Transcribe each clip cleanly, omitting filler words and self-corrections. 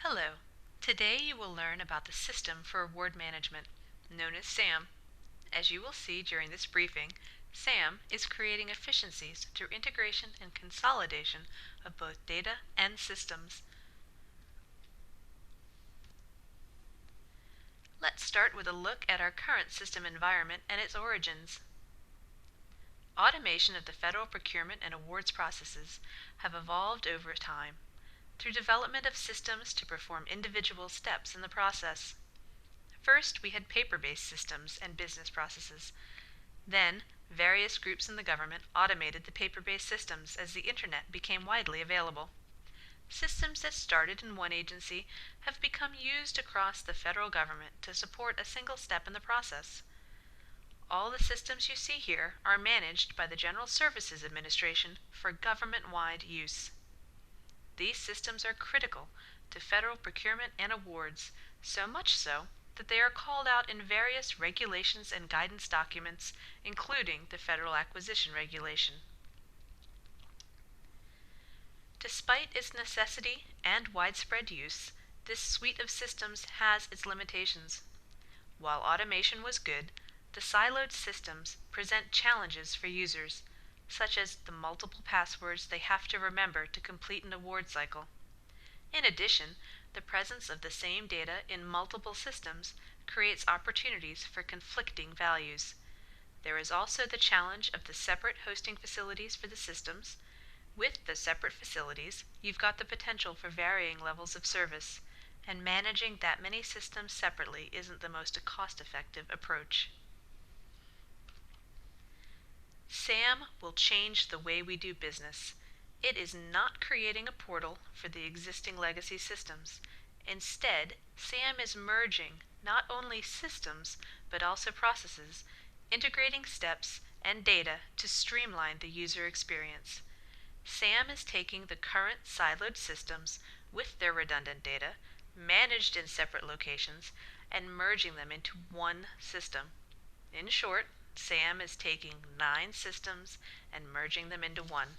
Hello. Today you will learn about the System for Award Management, known as SAM. As you will see during this briefing, SAM is creating efficiencies through integration and consolidation of both data and systems. Let's start with a look at our current system environment and its origins. Automation of the federal procurement and awards processes have evolved over time through development of systems to perform individual steps in the process. First, we had paper-based systems and business processes. Then, various groups in the government automated the paper-based systems as the Internet became widely available. Systems that started in one agency have become used across the federal government to support a single step in the process. All the systems you see here are managed by the General Services Administration for government-wide use. These systems are critical to federal procurement and awards, so much so that they are called out in various regulations and guidance documents, including the Federal Acquisition Regulation. Despite its necessity and widespread use, this suite of systems has its limitations. While automation was good, the siloed systems present challenges for users, such as the multiple passwords they have to remember to complete an award cycle. In addition, the presence of the same data in multiple systems creates opportunities for conflicting values. There is also the challenge of the separate hosting facilities for the systems. With the separate facilities, you've got the potential for varying levels of service, and managing that many systems separately isn't the most cost-effective approach. SAM will change the way we do business. It is not creating a portal for the existing legacy systems. Instead, SAM is merging not only systems, but also processes, integrating steps and data to streamline the user experience. SAM is taking the current siloed systems with their redundant data, managed in separate locations, and merging them into one system. In short, SAM is taking 9 systems and merging them into one.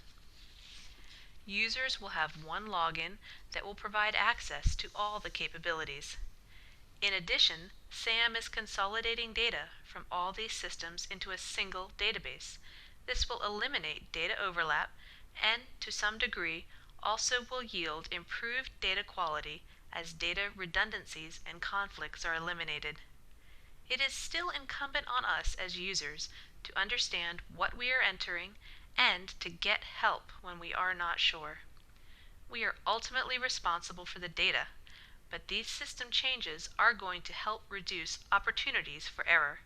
Users will have one login that will provide access to all the capabilities. In addition, SAM is consolidating data from all these systems into a single database. This will eliminate data overlap and, to some degree, also will yield improved data quality as data redundancies and conflicts are eliminated. It is still incumbent on us as users to understand what we are entering and to get help when we are not sure. We are ultimately responsible for the data, but these system changes are going to help reduce opportunities for error.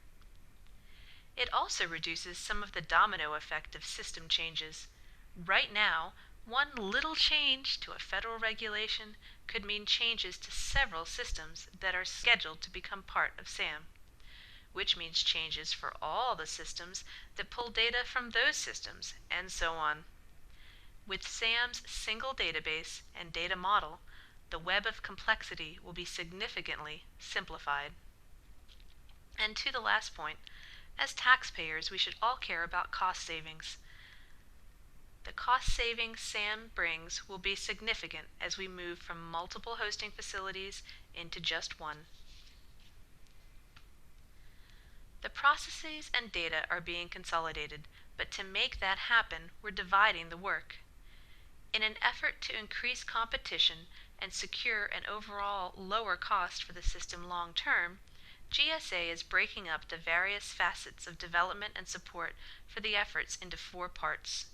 It also reduces some of the domino effect of system changes. Right now, one little change to a federal regulation could mean changes to several systems that are scheduled to become part of SAM, which means changes for all the systems that pull data from those systems, and so on. With SAM's single database and data model, the web of complexity will be significantly simplified. And to the last point, as taxpayers, we should all care about cost savings. The cost savings SAM brings will be significant as we move from multiple hosting facilities into just one. The processes and data are being consolidated, but to make that happen, we're dividing the work. In an effort to increase competition and secure an overall lower cost for the system long term, GSA is breaking up the various facets of development and support for the efforts into 4 parts.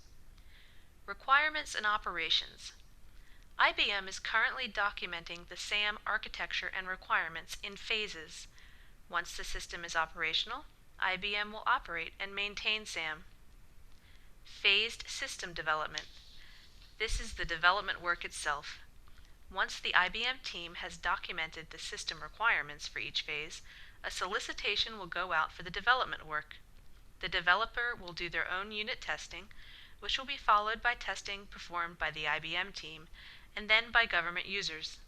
Requirements and operations. IBM is currently documenting the SAM architecture and requirements in phases. Once the system is operational, IBM will operate and maintain SAM. Phased system development. This is the development work itself. Once the IBM team has documented the system requirements for each phase, a solicitation will go out for the development work. The developer will do their own unit testing, which will be followed by testing performed by the IBM team and then by government users.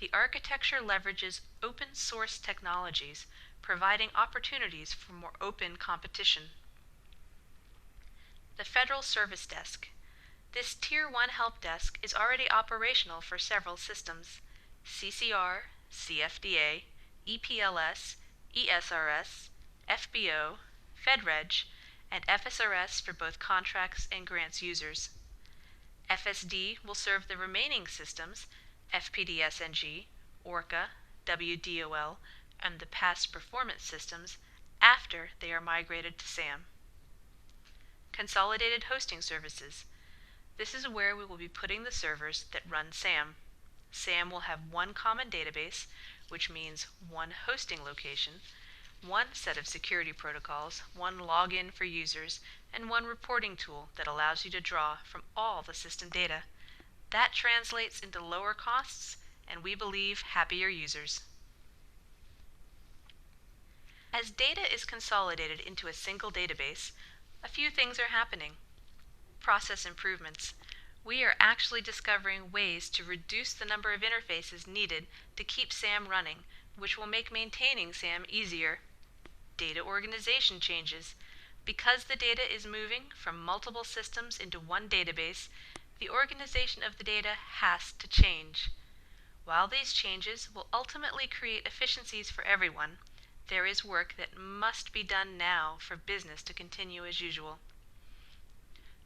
The architecture leverages open source technologies, providing opportunities for more open competition. The Federal Service Desk. This Tier 1 help desk is already operational for several systems. CCR, CFDA, EPLS, ESRS, FBO, FedReg, and FSRS for both contracts and grants users. FSD will serve the remaining systems, FPDSNG, ORCA, WDOL, and the past performance systems after they are migrated to SAM. Consolidated hosting services. This is where we will be putting the servers that run SAM. SAM will have one common database, which means one hosting location, one set of security protocols, one login for users, and one reporting tool that allows you to draw from all the system data. That translates into lower costs, and we believe happier users. As data is consolidated into a single database, a few things are happening. Process improvements. We are actually discovering ways to reduce the number of interfaces needed to keep SAM running, which will make maintaining SAM easier. Data organization changes. Because the data is moving from multiple systems into one database, the organization of the data has to change. While these changes will ultimately create efficiencies for everyone, there is work that must be done now for business to continue as usual.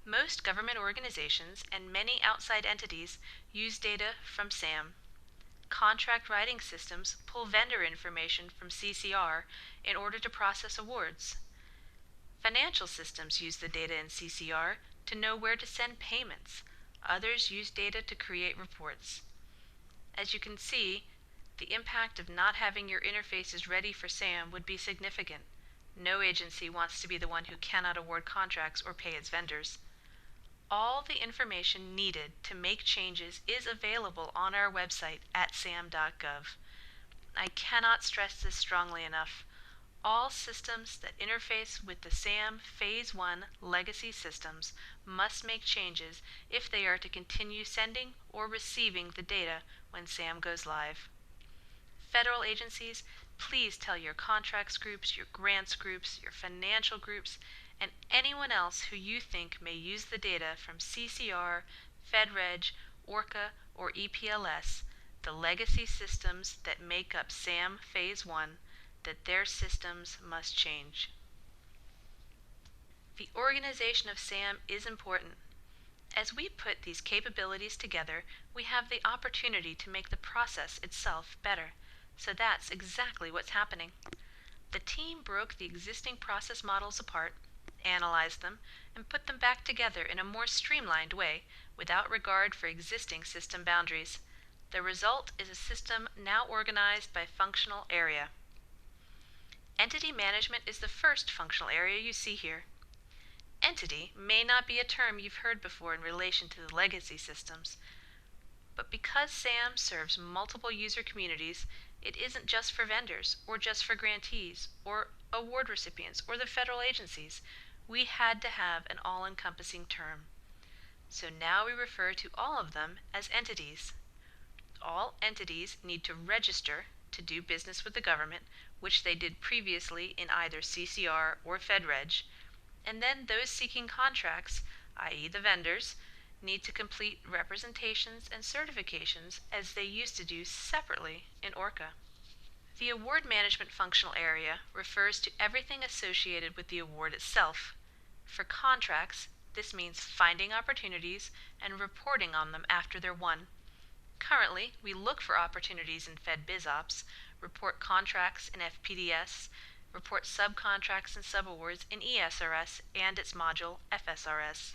Most government organizations and many outside entities use data from SAM. Contract writing systems pull vendor information from CCR in order to process awards. Financial systems use the data in CCR to know where to send payments. Others use data to create reports. As you can see, the impact of not having your interfaces ready for SAM would be significant. No agency wants to be the one who cannot award contracts or pay its vendors. All the information needed to make changes is available on our website at sam.gov. I cannot stress this strongly enough. All systems that interface with the SAM Phase 1 legacy systems must make changes if they are to continue sending or receiving the data when SAM goes live. Federal agencies, please tell your contracts groups, your grants groups, your financial groups, and anyone else who you think may use the data from CCR, FedReg, ORCA, or EPLS, the legacy systems that make up SAM Phase 1, that their systems must change. The organization of SAM is important. As we put these capabilities together, we have the opportunity to make the process itself better. So that's exactly what's happening. The team broke the existing process models apart, analyzed them, and put them back together in a more streamlined way without regard for existing system boundaries. The result is a system now organized by functional area. Entity management is the first functional area you see here. Entity may not be a term you've heard before in relation to the legacy systems, but because SAM serves multiple user communities, it isn't just for vendors, or just for grantees, or award recipients, or the federal agencies. We had to have an all-encompassing term. So now we refer to all of them as entities. All entities need to register to do business with the government, which they did previously in either CCR or FedReg, and then those seeking contracts, i.e. the vendors, need to complete representations and certifications as they used to do separately in ORCA. The award management functional area refers to everything associated with the award itself. For contracts, this means finding opportunities and reporting on them after they're won. Currently, we look for opportunities in FedBizOps, report contracts in FPDS, report subcontracts and subawards in ESRS and its module FSRS.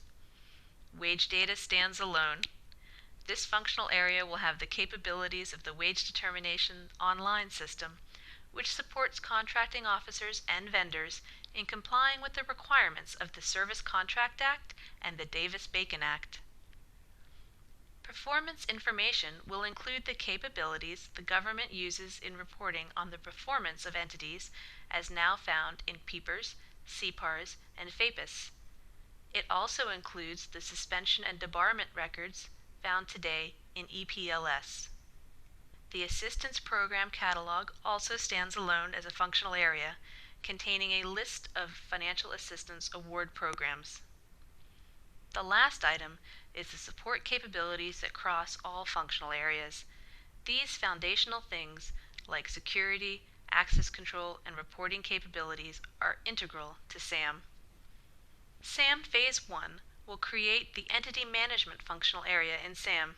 Wage data stands alone. This functional area will have the capabilities of the wage determination online system, which supports contracting officers and vendors in complying with the requirements of the Service Contract Act and the Davis-Bacon Act. Performance information will include the capabilities the government uses in reporting on the performance of entities as now found in PEPRs, CPARs, and FAPIS. It also includes the suspension and debarment records found today in EPLS. The Assistance Program Catalog also stands alone as a functional area, containing a list of financial assistance award programs. The last item is the support capabilities that cross all functional areas. These foundational things, like security, access control, and reporting capabilities, are integral to SAM. SAM Phase 1 will create the Entity Management functional area in SAM.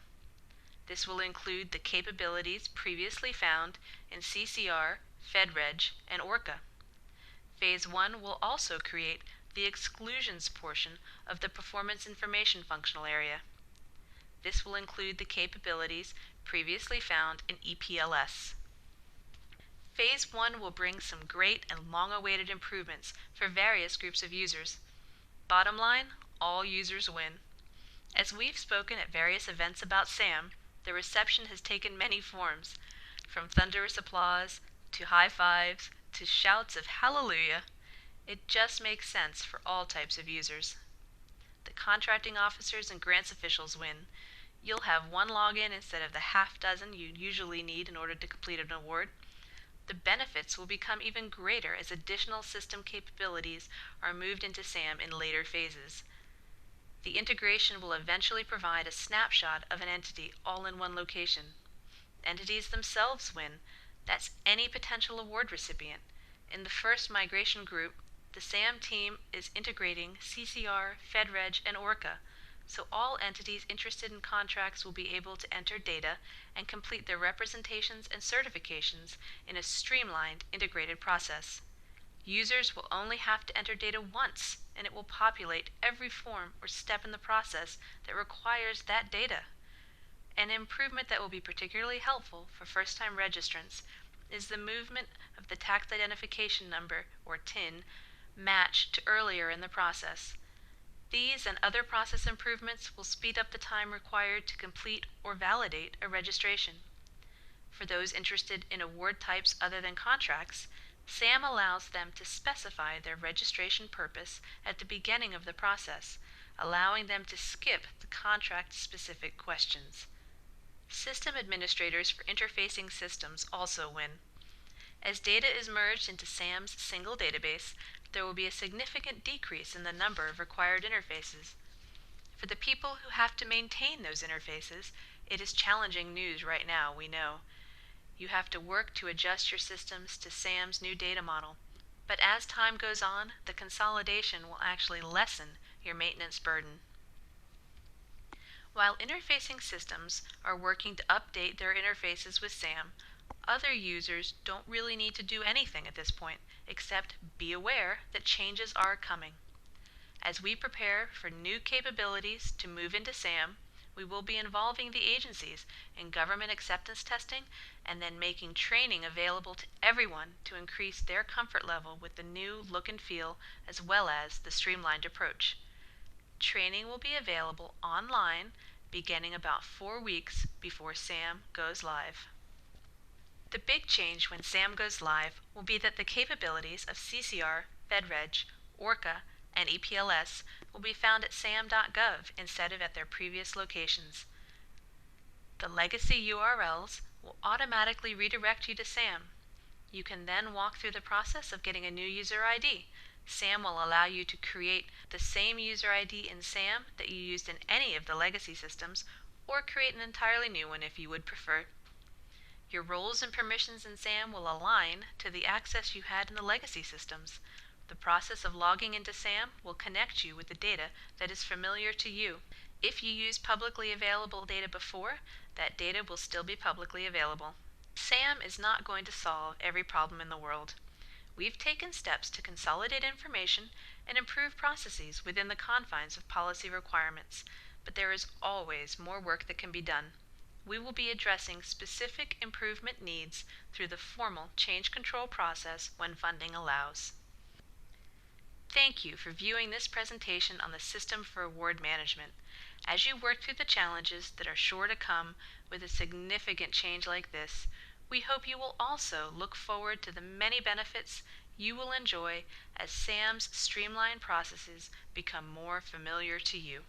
This will include the capabilities previously found in CCR, FedReg, and ORCA. Phase 1 will also create the exclusions portion of the Performance Information functional area. This will include the capabilities previously found in EPLS. Phase 1 will bring some great and long-awaited improvements for various groups of users. Bottom line, all users win. As we've spoken at various events about SAM, the reception has taken many forms, from thunderous applause to high fives to shouts of hallelujah. It just makes sense for all types of users. The contracting officers and grants officials win. You'll have one login instead of the half dozen you usually need in order to complete an award. The benefits will become even greater as additional system capabilities are moved into SAM in later phases. The integration will eventually provide a snapshot of an entity all in one location. Entities themselves win. That's any potential award recipient. In the first migration group, the SAM team is integrating CCR, FedReg, and ORCA, so all entities interested in contracts will be able to enter data and complete their representations and certifications in a streamlined, integrated process. Users will only have to enter data once, and it will populate every form or step in the process that requires that data. An improvement that will be particularly helpful for first-time registrants is the movement of the tax identification number, or TIN, match to earlier in the process. These and other process improvements will speed up the time required to complete or validate a registration. For those interested in award types other than contracts, SAM allows them to specify their registration purpose at the beginning of the process, allowing them to skip the contract-specific questions. System administrators for interfacing systems also win. As data is merged into SAM's single database, there will be a significant decrease in the number of required interfaces. For the people who have to maintain those interfaces, it is challenging news right now, we know. You have to work to adjust your systems to SAM's new data model. But as time goes on, the consolidation will actually lessen your maintenance burden. While interfacing systems are working to update their interfaces with SAM, other users don't really need to do anything at this point, except be aware that changes are coming. As we prepare for new capabilities to move into SAM, we will be involving the agencies in government acceptance testing and then making training available to everyone to increase their comfort level with the new look and feel as well as the streamlined approach. Training will be available online beginning about 4 weeks before SAM goes live. The big change when SAM goes live will be that the capabilities of CCR, FedReg, ORCA, and EPLS will be found at sam.gov instead of at their previous locations. The legacy URLs will automatically redirect you to SAM. You can then walk through the process of getting a new user ID. SAM will allow you to create the same user ID in SAM that you used in any of the legacy systems, or create an entirely new one if you would prefer. Your roles and permissions in SAM will align to the access you had in the legacy systems. The process of logging into SAM will connect you with the data that is familiar to you. If you used publicly available data before, that data will still be publicly available. SAM is not going to solve every problem in the world. We've taken steps to consolidate information and improve processes within the confines of policy requirements, but there is always more work that can be done. We will be addressing specific improvement needs through the formal change control process when funding allows. Thank you for viewing this presentation on the System for Award Management. As you work through the challenges that are sure to come with a significant change like this, we hope you will also look forward to the many benefits you will enjoy as SAM's streamlined processes become more familiar to you.